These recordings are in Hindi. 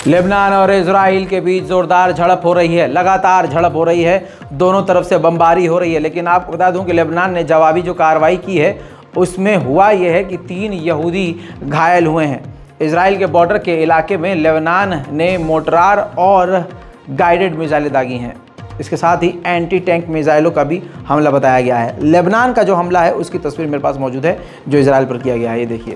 लेबनान और इजराइल के बीच ज़ोरदार झड़प हो रही है, लगातार झड़प हो रही है, दोनों तरफ से बमबारी हो रही है। लेकिन आपको बता दूं कि लेबनान ने जवाबी जो कार्रवाई की है उसमें हुआ यह है कि 3 यहूदी घायल हुए हैं। इजराइल के बॉर्डर के इलाके में लेबनान ने मोर्टार और गाइडेड मिसाइलें दागी हैं। इसके साथ ही एंटी टैंक मिसाइलों का भी हमला बताया गया है। लेबनान का जो हमला है उसकी तस्वीर मेरे पास मौजूद है जो इजराइल पर किया गया है, ये देखिए।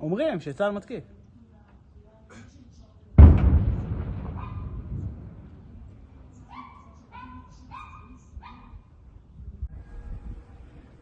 אומרים שצה"ל מתקיף.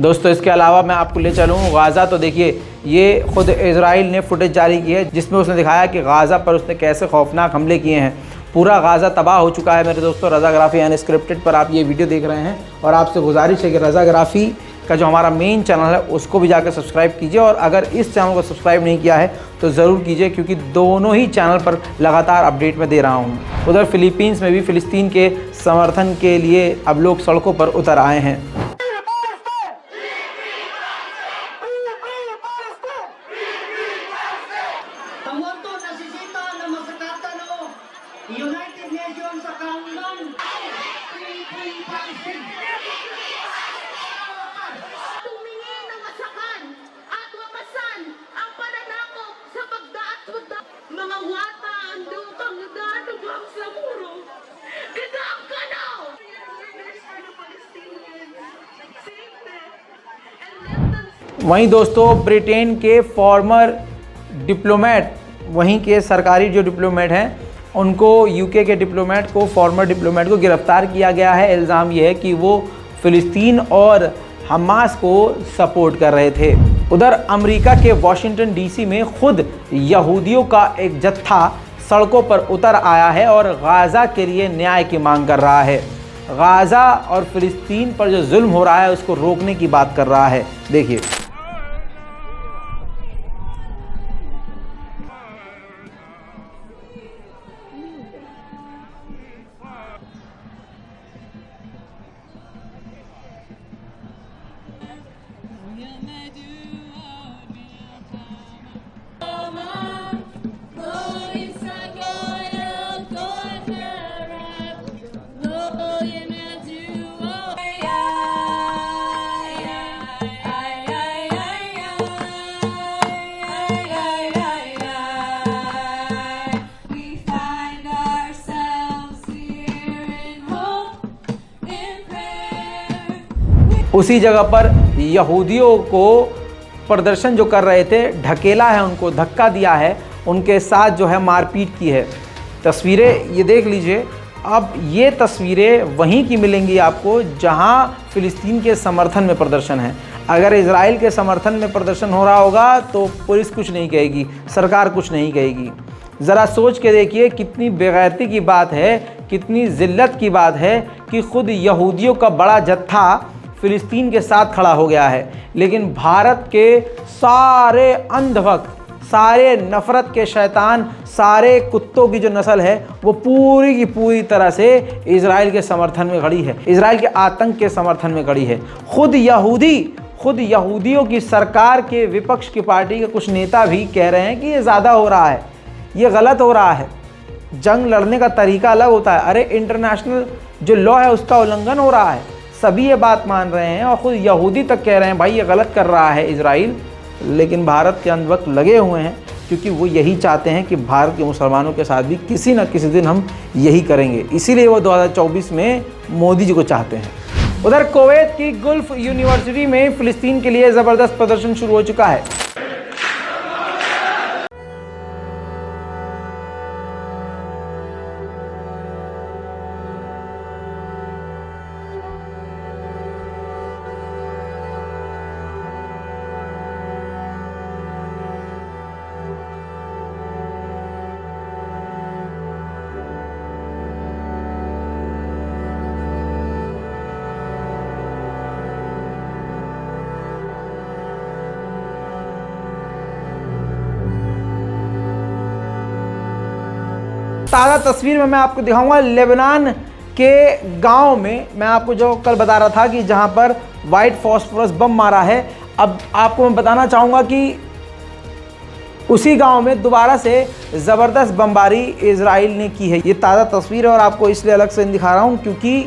दोस्तों इसके अलावा मैं आपको ले चलूँ गाज़ा। तो देखिए ये खुद इजराइल ने फुटेज जारी की है जिसमें उसने दिखाया कि गाज़ा पर उसने कैसे खौफनाक हमले किए हैं। पूरा गाज़ा तबाह हो चुका है मेरे दोस्तों। रज़ाग्राफ़ी अनस्क्रिप्टेड पर आप ये वीडियो देख रहे हैं और आपसे गुजारिश है कि रज़ाग्राफ़ी का जो हमारा मेन चैनल है उसको भी जाकर सब्सक्राइब कीजिए, और अगर इस चैनल को सब्सक्राइब नहीं किया है तो ज़रूर कीजिए, क्योंकि दोनों ही चैनल पर लगातार अपडेट मैं दे रहा हूँ। उधर फ़िलीपींस में भी फ़िलिस्तीन के समर्थन के लिए अब लोग सड़कों पर उतर आए हैं। वहीं दोस्तों ब्रिटेन के फॉर्मर डिप्लोमेट, वहीं के सरकारी जो डिप्लोमेट हैं उनको, यूके के डिप्लोमेट को, फॉर्मर डिप्लोमेट को गिरफ्तार किया गया है। इल्ज़ाम ये है कि वो फ़िलिस्तीन और हमास को सपोर्ट कर रहे थे। उधर अमेरिका के वाशिंगटन डीसी में खुद यहूदियों का एक जत्था सड़कों पर उतर आया है और गाज़ा के लिए न्याय की मांग कर रहा है। गाज़ा और फ़िलिस्तीन पर जो जुल्म हो रहा है उसको रोकने की बात कर रहा है। देखिए उसी जगह पर यहूदियों को प्रदर्शन जो कर रहे थे ढकेला है, उनको धक्का दिया है, उनके साथ जो है मारपीट की है। तस्वीरें ये देख लीजिए। अब ये तस्वीरें वहीं की मिलेंगी आपको जहां फ़िलिस्तीन के समर्थन में प्रदर्शन है। अगर इजराइल के समर्थन में प्रदर्शन हो रहा होगा तो पुलिस कुछ नहीं कहेगी, सरकार कुछ नहीं कहेगी। ज़रा सोच के देखिए कितनी बेगैरती की बात है, कितनी ज़िल्लत की बात है कि खुद यहूदियों का बड़ा जत्था फ़िलिस्तीन के साथ खड़ा हो गया है, लेकिन भारत के सारे अंधभक्त, सारे नफ़रत के शैतान, सारे कुत्तों की जो नस्ल है वो पूरी की पूरी तरह से इजराइल के समर्थन में खड़ी है, इजराइल के आतंक के समर्थन में खड़ी है। खुद यहूदियों की सरकार के विपक्ष की पार्टी के कुछ नेता भी कह रहे हैं कि ये ज़्यादा हो रहा है, ये गलत हो रहा है, जंग लड़ने का तरीका अलग होता है। अरे इंटरनेशनल जो लॉ है उसका उल्लंघन हो रहा है। सभी ये बात मान रहे हैं और ख़ुद यहूदी तक कह रहे हैं भाई ये गलत कर रहा है इजराइल। लेकिन भारत के अंधभक्त लगे हुए हैं, क्योंकि वो यही चाहते हैं कि भारत के मुसलमानों के साथ भी किसी न किसी दिन हम यही करेंगे। इसीलिए वो 2024 में मोदी जी को चाहते हैं। उधर कुवैत की गुल्फ यूनिवर्सिटी में फिलिस्तीन के लिए ज़बरदस्त प्रदर्शन शुरू हो चुका है। ताज़ा तस्वीर में मैं आपको दिखाऊंगा लेबनान के गांव में। मैं आपको जो कल बता रहा था कि जहां पर वाइट फॉस्फोरस बम मारा है, अब आपको मैं बताना चाहूँगा कि उसी गांव में दोबारा से ज़बरदस्त बमबारी इजराइल ने की है। ये ताज़ा तस्वीर है और आपको इसलिए अलग से नहीं दिखा रहा हूँ क्योंकि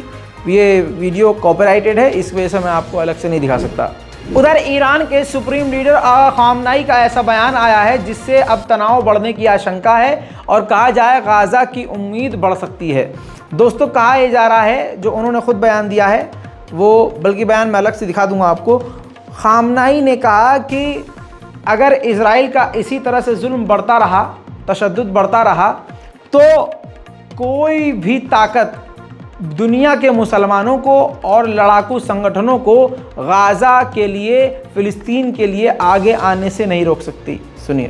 ये वीडियो कॉपीराइटेड है, इस वजह से मैं आपको अलग से नहीं दिखा सकता। उधर ईरान के सुप्रीम लीडर खामनाई का ऐसा बयान आया है जिससे अब तनाव बढ़ने की आशंका है और कहा जाए गाज़ा की उम्मीद बढ़ सकती है। दोस्तों, कहा यह जा रहा है, जो उन्होंने खुद बयान दिया है वो, बल्कि बयान मैं अलग से दिखा दूंगा आपको। खामनाई ने कहा कि अगर इजराइल का इसी तरह से जुल्म बढ़ता रहा, तशद्दुद बढ़ता रहा, तो कोई भी ताकत दुनिया के मुसलमानों को और लड़ाकू संगठनों को गाज़ा के लिए, फिलिस्तीन के लिए आगे आने से नहीं रोक सकती। सुनिए।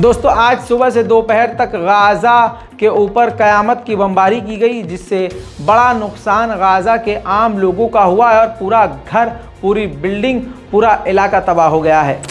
दोस्तों, आज सुबह से दोपहर तक गाज़ा के ऊपर क़यामत की बमबारी की गई जिससे बड़ा नुकसान गाज़ा के आम लोगों का हुआ है और पूरा घर, पूरी बिल्डिंग, पूरा इलाका तबाह हो गया है।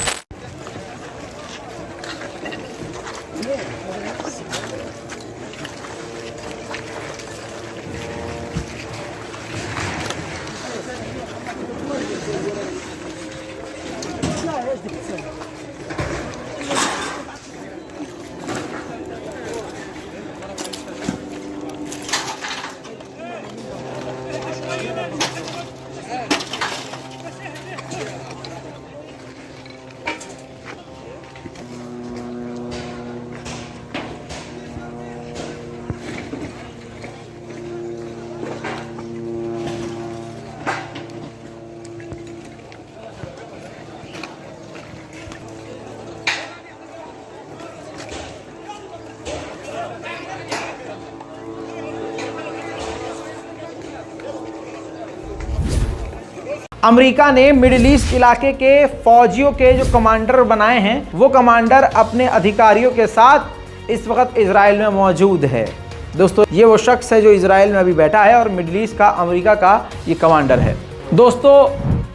अमेरिका ने मिडिल ईस्ट इलाके के फौजियों के जो कमांडर बनाए हैं, वो कमांडर अपने अधिकारियों के साथ इस वक्त इजराइल में मौजूद है। दोस्तों, ये वो शख्स है जो इजराइल में अभी बैठा है और मिडिल ईस्ट का, अमेरिका का ये कमांडर है। दोस्तों,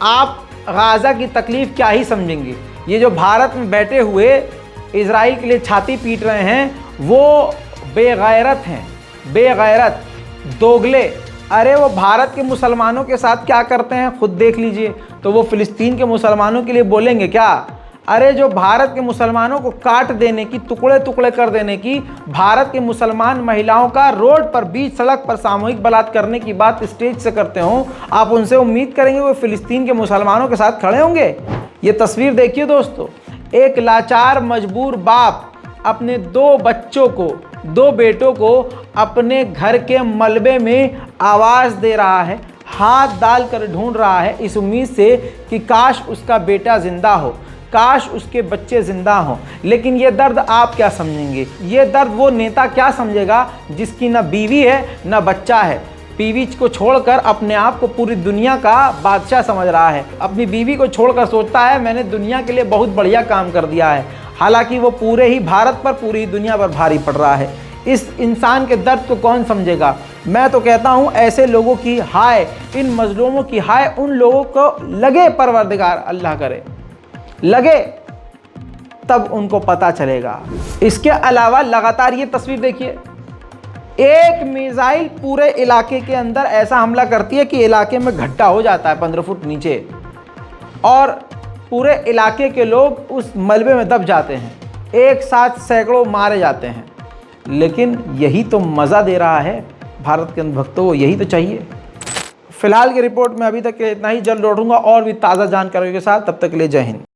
आप गाज़ा की तकलीफ़ क्या ही समझेंगे। ये जो भारत में बैठे हुए इजराइल के लिए छाती पीट रहे हैं, वो बेगैरत हैं, बेगैरत, दोगले। अरे वो भारत के मुसलमानों के साथ क्या करते हैं खुद देख लीजिए, तो वो फ़िलिस्तीन के मुसलमानों के लिए बोलेंगे क्या? अरे जो भारत के मुसलमानों को काट देने की, टुकड़े टुकड़े कर देने की, भारत के मुसलमान महिलाओं का रोड पर, बीच सड़क पर सामूहिक बलात्कार करने की बात स्टेज से करते हों, आप उनसे उम्मीद करेंगे वो फ़िलिस्तीन के मुसलमानों के साथ खड़े होंगे? ये तस्वीर देखिए दोस्तों, एक लाचार मजबूर बाप अपने दो बच्चों को, दो बेटों को अपने घर के मलबे में आवाज़ दे रहा है, हाथ डालकर ढूंढ रहा है इस उम्मीद से कि काश उसका बेटा ज़िंदा हो, काश उसके बच्चे ज़िंदा हों। लेकिन ये दर्द आप क्या समझेंगे? ये दर्द वो नेता क्या समझेगा जिसकी ना बीवी है ना बच्चा है, बीवी को छोड़कर अपने आप को पूरी दुनिया का बादशाह समझ रहा है, अपनी बीवी को छोड़कर सोचता है मैंने दुनिया के लिए बहुत बढ़िया काम कर दिया है। हालांकि वो पूरे ही भारत पर, पूरी दुनिया पर भारी पड़ रहा है। इस इंसान के दर्द को कौन समझेगा? मैं तो कहता हूँ ऐसे लोगों की हाय, इन मजलूमों की हाय उन लोगों को लगे, परवरदिगार अल्लाह करे लगे, तब उनको पता चलेगा। इसके अलावा लगातार ये तस्वीर देखिए, एक मिसाइल पूरे इलाके के अंदर ऐसा हमला करती है कि इलाके में घट्टा हो जाता है 15 फुट नीचे, और पूरे इलाके के लोग उस मलबे में दब जाते हैं, एक साथ सैकड़ों मारे जाते हैं। लेकिन यही तो मज़ा दे रहा है भारत के भक्तों को, यही तो चाहिए। फिलहाल की रिपोर्ट में अभी तक इतना ही, जल्द लौटूंगा और भी ताज़ा जानकारियों के साथ। तब तक के लिए जय हिंद।